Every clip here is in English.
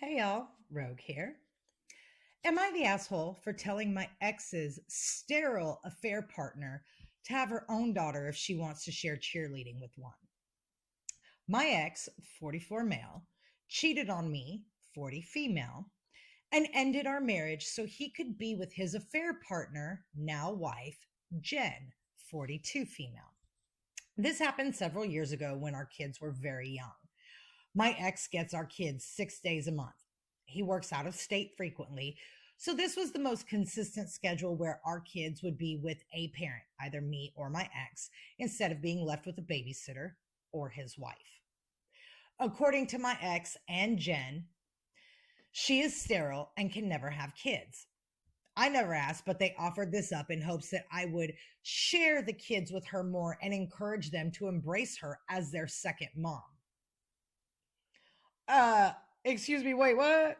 Hey y'all, Rogue here. Am I the asshole for telling my ex's sterile affair partner to have her own daughter if she wants to share cheerleading with one? My ex, 44 male, cheated on me, 40 female, and ended our marriage so he could be with his affair partner, now wife, Jen, 42 female. This happened several years ago when our kids were very young. My ex gets our kids 6 days a month. He works out of state frequently. So this was the most consistent schedule where our kids would be with a parent, either me or my ex, instead of being left with a babysitter or his wife. According to my ex and Jen, she is sterile and can never have kids. I never asked, but they offered this up in hopes that I would share the kids with her more and encourage them to embrace her as their second mom. Uh, Excuse me, wait, what?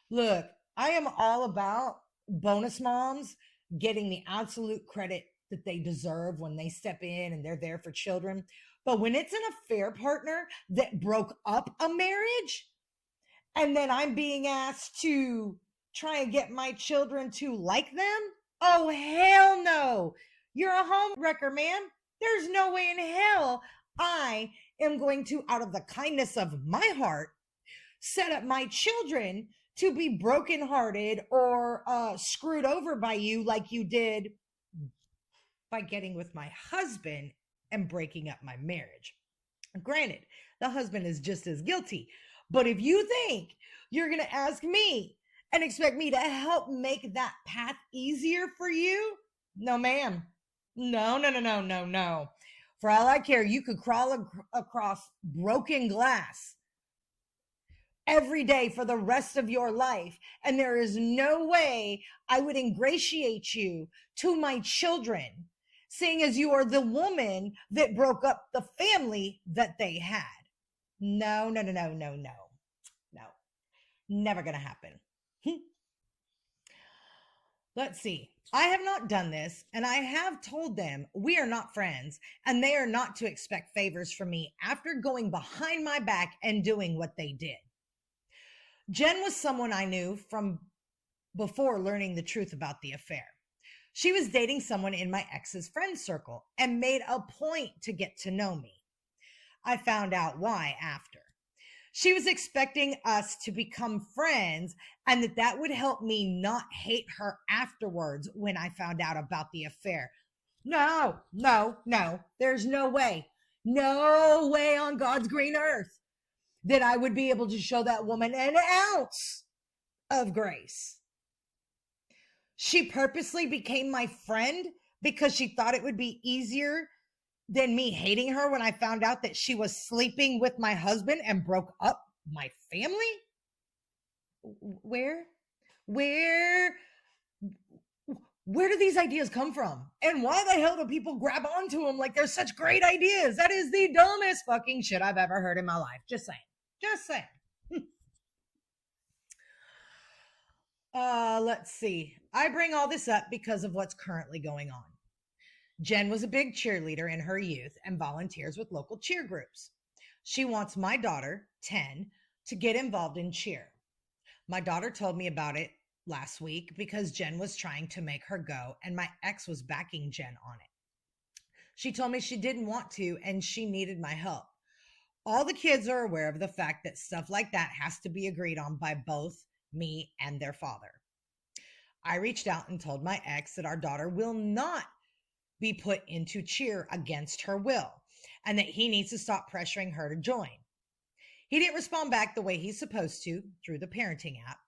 Look, I am all about bonus moms getting the absolute credit that they deserve when they step in and they're there for children. But when it's an affair partner that broke up a marriage, and then I'm being asked to try and get my children to like them, oh, hell no. You're a home wrecker, man. There's no way in hell I am going to, out of the kindness of my heart, set up my children to be brokenhearted or screwed over by you like you did by getting with my husband and breaking up my marriage. Granted, the husband is just as guilty. But if you think you're going to ask me and expect me to help make that path easier for you, no, ma'am. No, no, no, no, no, no. For all I care, you could crawl across broken glass every day for the rest of your life. And there is no way I would ingratiate you to my children, seeing as you are the woman that broke up the family that they had. No, no, no, no, no, no, no. Never going to happen. Let's see. I have not done this, and I have told them we are not friends, and they are not to expect favors from me after going behind my back and doing what they did. Jen was someone I knew from before learning the truth about the affair. She was dating someone in my ex's friend circle and made a point to get to know me. I found out why after. She was expecting us to become friends and that would help me not hate her afterwards when I found out about the affair. No, no, no. There's no way. No way on God's green earth that I would be able to show that woman an ounce of grace. She purposely became my friend because she thought it would be easier than me hating her when I found out that she was sleeping with my husband and broke up my family? Where? Where? Where do these ideas come from? And why the hell do people grab onto them like they're such great ideas? That is the dumbest fucking shit I've ever heard in my life. Just saying. Just saying. Let's see. I bring all this up because of what's currently going on. Jen was a big cheerleader in her youth and volunteers with local cheer groups. She wants my daughter, 10, to get involved in cheer. My daughter told me about it last week because Jen was trying to make her go and my ex was backing Jen on it. She told me she didn't want to and she needed my help. All the kids are aware of the fact that stuff like that has to be agreed on by both me and their father. I reached out and told my ex that our daughter will not be put into cheer against her will and that he needs to stop pressuring her to join. He didn't respond back the way he's supposed to through the parenting app.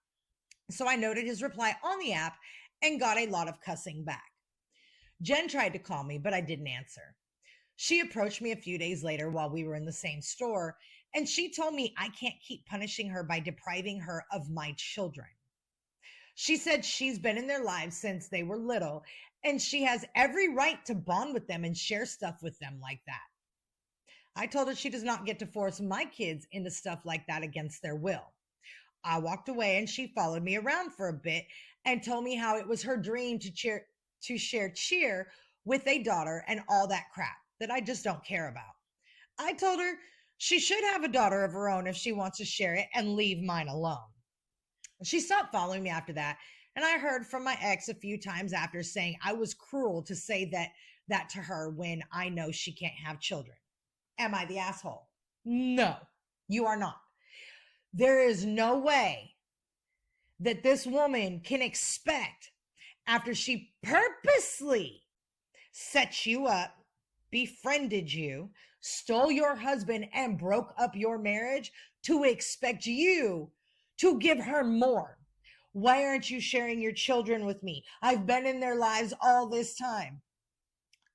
So I noted his reply on the app and got a lot of cussing back. Jen tried to call me, but I didn't answer. She approached me a few days later while we were in the same store, and she told me I can't keep punishing her by depriving her of my children. She said she's been in their lives since they were little, and she has every right to bond with them and share stuff with them like that. I told her she does not get to force my kids into stuff like that against their will. I walked away and she followed me around for a bit and told me how it was her dream to share cheer with a daughter and all that crap that I just don't care about. I told her She should have a daughter of her own if she wants to share it and leave mine alone. She stopped following me after that. And I heard from my ex a few times after saying I was cruel to say that to her when I know she can't have children. Am I the asshole? No, you are not. There is no way that this woman can expect, after she purposely set you up, befriended you, stole your husband, and broke up your marriage, to expect you to give her more. Why aren't you sharing your children with me? I've been in their lives all this time.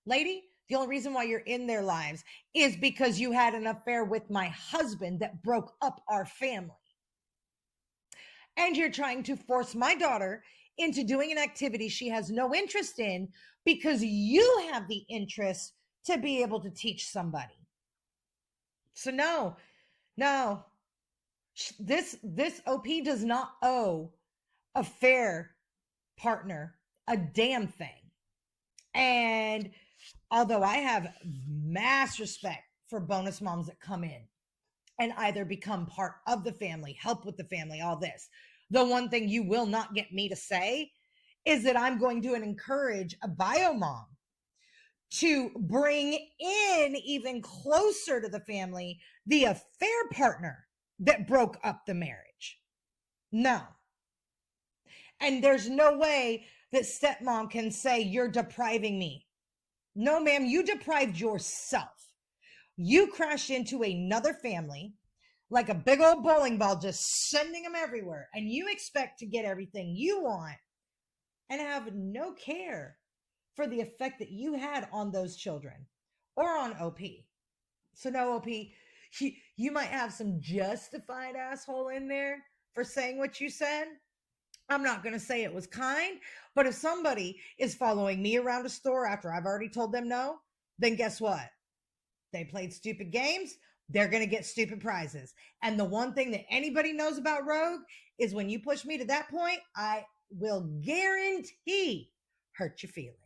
Lady, the only reason why you're in their lives is because you had an affair with my husband that broke up our family. And you're trying to force my daughter into doing an activity she has no interest in because you have the interest to be able to teach somebody. So no, this OP does not owe a fair partner a damn thing. And although I have mass respect for bonus moms that come in and either become part of the family, help with the family, all this, the one thing you will not get me to say is that I'm going to encourage a bio mom to bring in even closer to the family the affair partner that broke up the marriage. No. And there's no way that stepmom can say, you're depriving me. No, ma'am, you deprived yourself. You crashed into another family like a big old bowling ball, just sending them everywhere. And you expect to get everything you want and have no care for the effect that you had on those children or on OP. So no, OP, you might have some justified asshole in there for saying what you said. I'm not going to say it was kind, but if somebody is following me around a store after I've already told them no, then guess what? They played stupid games. They're going to get stupid prizes. And the one thing that anybody knows about Rogue is when you push me to that point, I will guarantee hurt your feelings.